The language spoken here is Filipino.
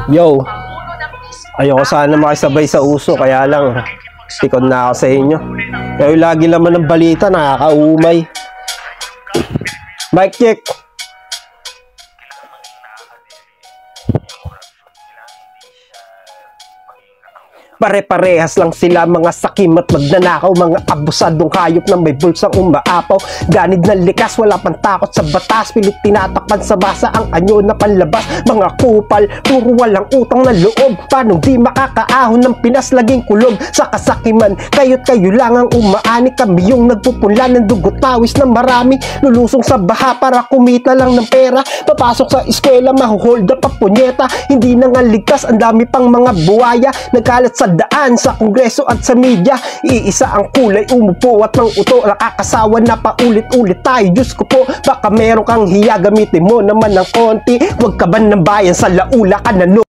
Yo, ayoko sana makisabay sa uso, kaya lang tikod na ako sa inyo. Pero lagi naman ng balita, nakakaumay. Mic check. Pare-parehas lang sila, mga sakim at magnanakaw, mga abusadong hayop na may bulsang umaapaw. Ganid ng likas, wala pang takot sa batas, pilit tinatakpan sa basa ang anyo na panlabas. Mga kupal, puro walang utang na loob, paano di makakaahon ng Pinas laging kulog sa kasakiman. Kayo't kayo lang ang umaani, kami yung nagpupunla ng dugot pawis na marami. Lulusong sa baha para kumita lang ng pera, papasok sa eskwela mahuhold up pa punyeta. Hindi na nga ligtas, ang dami pang mga buwaya nagkalat sa daan, sa kongreso at sa media. Iisa ang kulay, umupo at mang uto, nakakasawa na paulit-ulit tayo. Diyos ko po, baka meron kang hiya, gamitin mo naman ng konti. Huwag ka ba ng bayan, sa laula ka na no?